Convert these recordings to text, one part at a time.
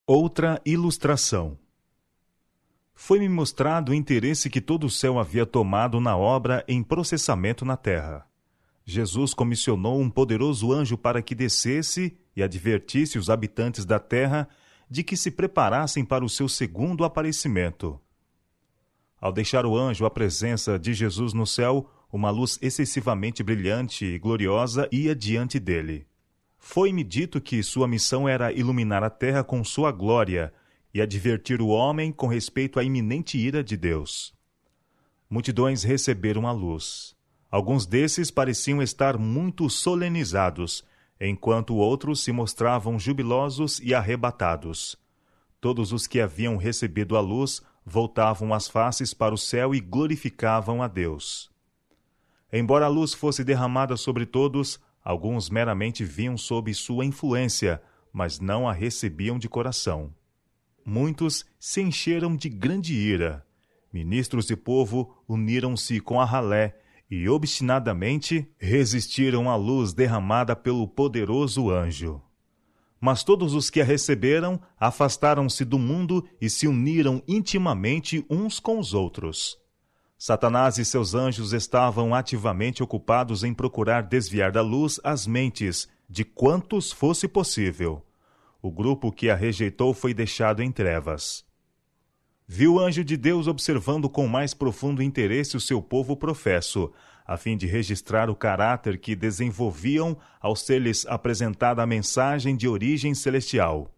Outra ilustração. Foi-me mostrado o interesse que todo o céu havia tomado na obra em processamento na terra. Jesus comissionou um poderoso anjo para que descesse e advertisse os habitantes da terra de que se preparassem para o seu segundo aparecimento. Ao deixar o anjo a presença de Jesus no céu, uma luz excessivamente brilhante e gloriosa ia diante dele. Foi-me dito que sua missão era iluminar a terra com sua glória e advertir o homem com respeito à iminente ira de Deus. Multidões receberam a luz. Alguns desses pareciam estar muito solenizados, enquanto outros se mostravam jubilosos e arrebatados. Todos os que haviam recebido a luz voltavam as faces para o céu e glorificavam a Deus. Embora a luz fosse derramada sobre todos, alguns meramente viam sob sua influência, mas não a recebiam de coração. Muitos se encheram de grande ira. Ministros e povo uniram-se com a ralé e obstinadamente resistiram à luz derramada pelo poderoso anjo. Mas todos os que a receberam afastaram-se do mundo e se uniram intimamente uns com os outros. Satanás e seus anjos estavam ativamente ocupados em procurar desviar da luz as mentes de quantos fosse possível. O grupo que a rejeitou foi deixado em trevas. Viu o anjo de Deus observando com mais profundo interesse o seu povo professo, a fim de registrar o caráter que desenvolviam ao ser-lhes apresentada a mensagem de origem celestial.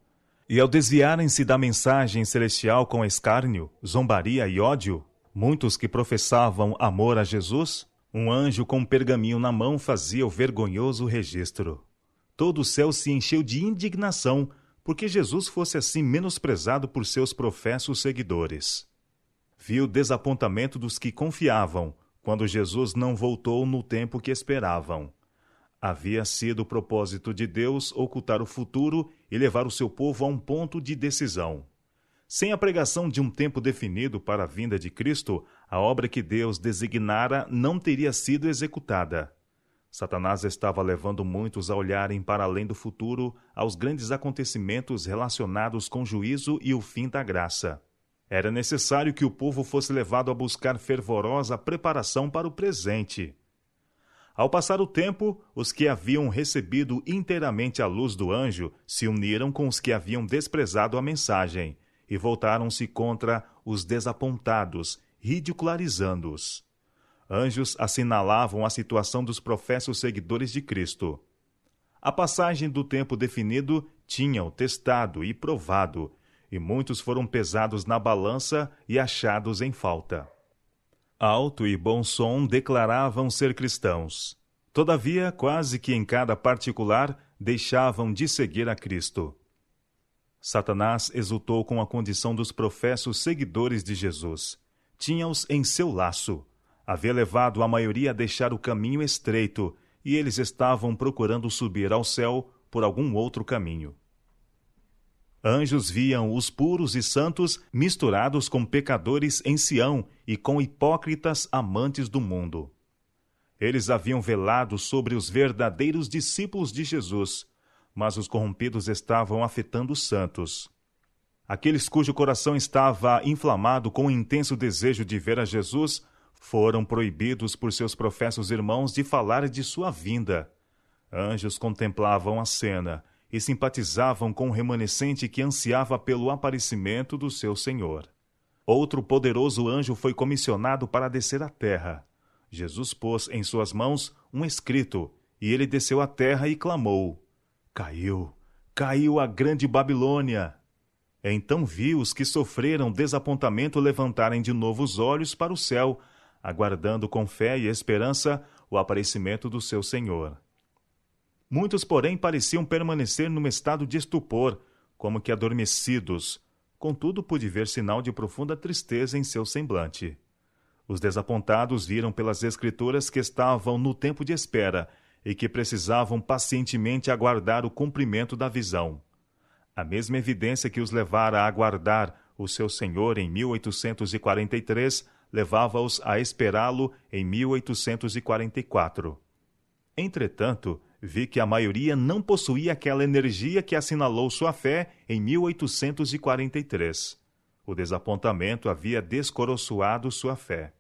E ao desviarem-se da mensagem celestial com escárnio, zombaria e ódio, muitos que professavam amor a Jesus, um anjo com um pergaminho na mão fazia o vergonhoso registro. Todo o céu se encheu de indignação, porque Jesus fosse assim menosprezado por seus professos seguidores. Viu o desapontamento dos que confiavam, quando Jesus não voltou no tempo que esperavam. Havia sido o propósito de Deus ocultar o futuro e levar o seu povo a um ponto de decisão. Sem a pregação de um tempo definido para a vinda de Cristo, a obra que Deus designara não teria sido executada. Satanás estava levando muitos a olharem para além do futuro aos grandes acontecimentos relacionados com o juízo e o fim da graça. Era necessário que o povo fosse levado a buscar fervorosa preparação para o presente. Ao passar o tempo, os que haviam recebido inteiramente a luz do anjo se uniram com os que haviam desprezado a mensagem e voltaram-se contra os desapontados, ridicularizando-os. Anjos assinalavam a situação dos professos seguidores de Cristo. A passagem do tempo definido tinham testado e provado, e muitos foram pesados na balança e achados em falta. Alto e bom som declaravam ser cristãos. Todavia, quase que em cada particular, deixavam de seguir a Cristo. Satanás exultou com a condição dos professos seguidores de Jesus. Tinha-os em seu laço. Havia levado a maioria a deixar o caminho estreito, e eles estavam procurando subir ao céu por algum outro caminho. Anjos viam os puros e santos misturados com pecadores em Sião e com hipócritas amantes do mundo. Eles haviam velado sobre os verdadeiros discípulos de Jesus, mas os corrompidos estavam afetando os santos. Aqueles cujo coração estava inflamado com o intenso desejo de ver a Jesus foram proibidos por seus professos irmãos de falar de sua vinda. Anjos contemplavam a cena e simpatizavam com o remanescente que ansiava pelo aparecimento do seu Senhor. Outro poderoso anjo foi comissionado para descer à terra. Jesus pôs em suas mãos um escrito, e ele desceu à terra e clamou: Caiu, caiu a grande Babilônia! Então viu os que sofreram desapontamento levantarem de novo os olhos para o céu, aguardando com fé e esperança o aparecimento do seu Senhor. Muitos, porém, pareciam permanecer num estado de estupor, como que adormecidos. Contudo, pude ver sinal de profunda tristeza em seu semblante. Os desapontados viram pelas Escrituras que estavam no tempo de espera e que precisavam pacientemente aguardar o cumprimento da visão. A mesma evidência que os levara a aguardar o seu Senhor em 1843 levava-os a esperá-lo em 1844. Entretanto, vi que a maioria não possuía aquela energia que assinalou sua fé em 1843. O desapontamento havia descoroçoado sua fé.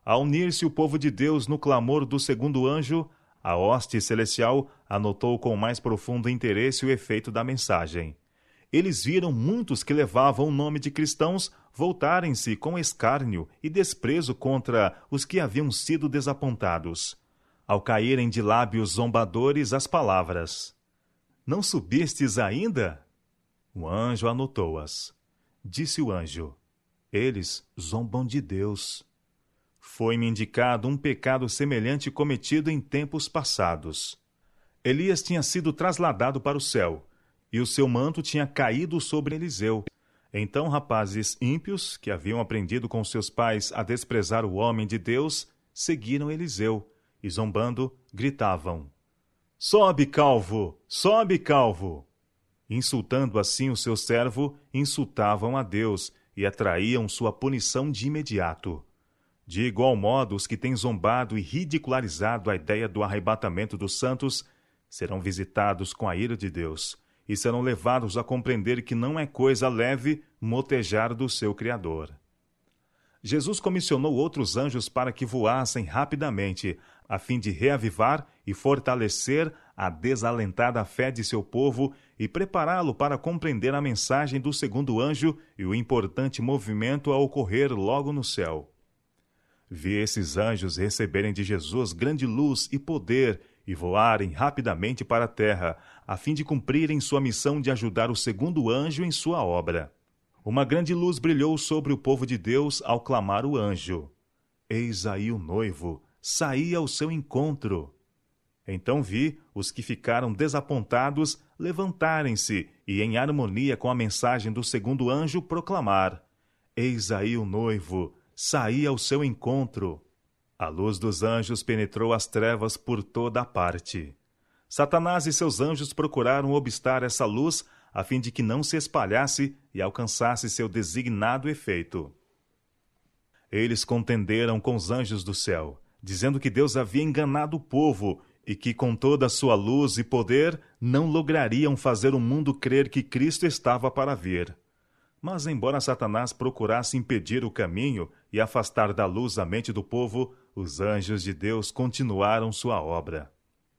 Ao unir-se o povo de Deus no clamor do segundo anjo, a hoste celestial anotou com mais profundo interesse o efeito da mensagem. Eles viram muitos que levavam o nome de cristãos voltarem-se com escárnio e desprezo contra os que haviam sido desapontados, ao caírem de lábios zombadores as palavras: "Não subistes ainda?" O anjo anotou-as. Disse o anjo: "Eles zombam de Deus." Foi-me indicado um pecado semelhante cometido em tempos passados. Elias tinha sido trasladado para o céu, e o seu manto tinha caído sobre Eliseu. Então rapazes ímpios, que haviam aprendido com seus pais a desprezar o homem de Deus, seguiram Eliseu, e zombando, gritavam: "Sobe, calvo! Sobe, calvo!" Insultando assim o seu servo, insultavam a Deus e atraíam sua punição de imediato. De igual modo, os que têm zombado e ridicularizado a ideia do arrebatamento dos santos serão visitados com a ira de Deus e serão levados a compreender que não é coisa leve motejar do seu Criador. Jesus comissionou outros anjos para que voassem rapidamente, a fim de reavivar e fortalecer a desalentada fé de seu povo e prepará-lo para compreender a mensagem do segundo anjo e o importante movimento a ocorrer logo no céu. Vi esses anjos receberem de Jesus grande luz e poder e voarem rapidamente para a terra, a fim de cumprirem sua missão de ajudar o segundo anjo em sua obra. Uma grande luz brilhou sobre o povo de Deus ao clamar o anjo: "Eis aí o noivo, saí ao seu encontro." Então vi os que ficaram desapontados levantarem-se e, em harmonia com a mensagem do segundo anjo, proclamar: "Eis aí o noivo, saí ao seu encontro." A luz dos anjos penetrou as trevas por toda a parte. Satanás e seus anjos procuraram obstar essa luz a fim de que não se espalhasse e alcançasse seu designado efeito. Eles contenderam com os anjos do céu, dizendo que Deus havia enganado o povo e que, com toda a sua luz e poder, não lograriam fazer o mundo crer que Cristo estava para vir. Mas, embora Satanás procurasse impedir o caminho e afastar da luz a mente do povo, os anjos de Deus continuaram sua obra.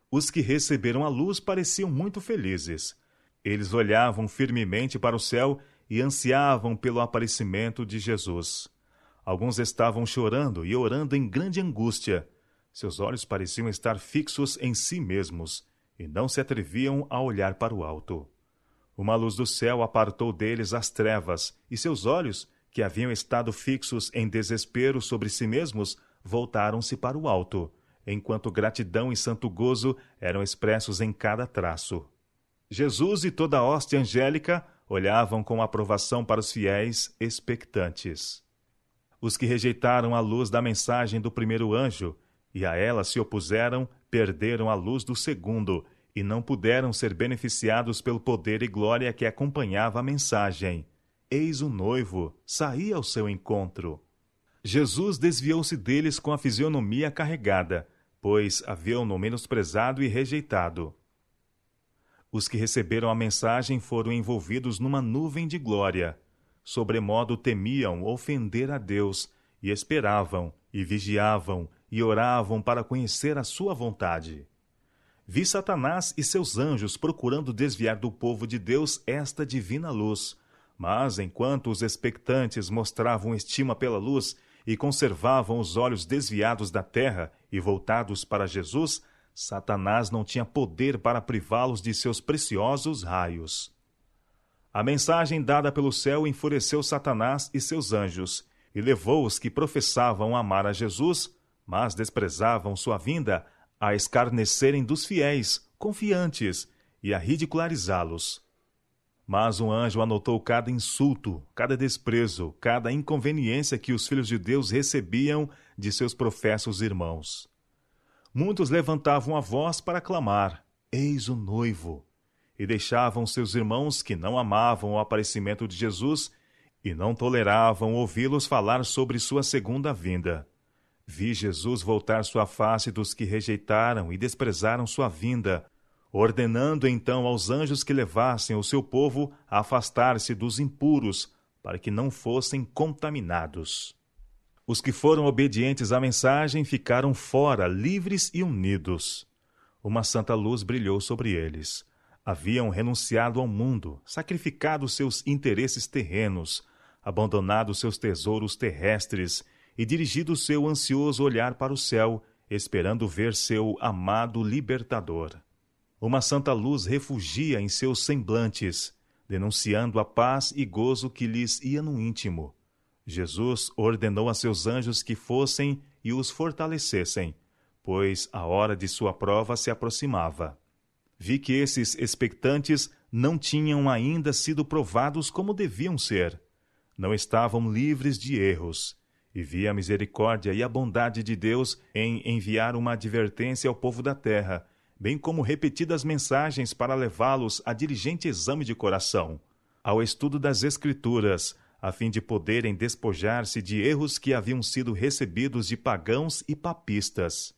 Os que receberam a luz pareciam muito felizes. Eles olhavam firmemente para o céu e ansiavam pelo aparecimento de Jesus. Alguns estavam chorando e orando em grande angústia. Seus olhos pareciam estar fixos em si mesmos e não se atreviam a olhar para o alto. Uma luz do céu apartou deles as trevas, e seus olhos, que haviam estado fixos em desespero sobre si mesmos, voltaram-se para o alto, enquanto gratidão e santo gozo eram expressos em cada traço. Jesus e toda a hoste angélica olhavam com aprovação para os fiéis expectantes. Os que rejeitaram a luz da mensagem do primeiro anjo e a ela se opuseram, perderam a luz do segundo, e não puderam ser beneficiados pelo poder e glória que acompanhava a mensagem. Eis o noivo, saí ao seu encontro. Jesus desviou-se deles com a fisionomia carregada, pois haviam-no menosprezado e rejeitado. Os que receberam a mensagem foram envolvidos numa nuvem de glória. Sobremodo temiam ofender a Deus, e esperavam, e vigiavam, e oravam para conhecer a sua vontade. Vi Satanás e seus anjos procurando desviar do povo de Deus esta divina luz. Mas, enquanto os expectantes mostravam estima pela luz e conservavam os olhos desviados da terra e voltados para Jesus, Satanás não tinha poder para privá-los de seus preciosos raios. A mensagem dada pelo céu enfureceu Satanás e seus anjos, e levou os que professavam amar a Jesus, mas desprezavam sua vinda, a escarnecerem dos fiéis, confiantes, e a ridicularizá-los. Mas um anjo anotou cada insulto, cada desprezo, cada inconveniência que os filhos de Deus recebiam de seus professos irmãos. Muitos levantavam a voz para clamar: "Eis o noivo!" e deixavam seus irmãos que não amavam o aparecimento de Jesus e não toleravam ouvi-los falar sobre sua segunda vinda. Vi Jesus voltar sua face dos que rejeitaram e desprezaram sua vinda, ordenando então aos anjos que levassem o seu povo a afastar-se dos impuros, para que não fossem contaminados. Os que foram obedientes à mensagem ficaram fora, livres e unidos. Uma santa luz brilhou sobre eles. Haviam renunciado ao mundo, sacrificado seus interesses terrenos, abandonado seus tesouros terrestres e dirigido seu ansioso olhar para o céu, esperando ver seu amado libertador. Uma santa luz refugia em seus semblantes, denunciando a paz e gozo que lhes ia no íntimo. Jesus ordenou a seus anjos que fossem e os fortalecessem, pois a hora de sua prova se aproximava. Vi que esses expectantes não tinham ainda sido provados como deviam ser. Não estavam livres de erros, e vi a misericórdia e a bondade de Deus em enviar uma advertência ao povo da terra, bem como repetidas mensagens para levá-los a diligente exame de coração, ao estudo das Escrituras, a fim de poderem despojar-se de erros que haviam sido recebidos de pagãos e papistas.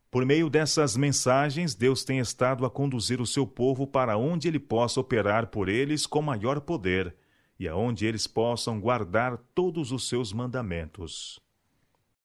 Por meio dessas mensagens, Deus tem estado a conduzir o seu povo para onde ele possa operar por eles com maior poder, e aonde eles possam guardar todos os seus mandamentos.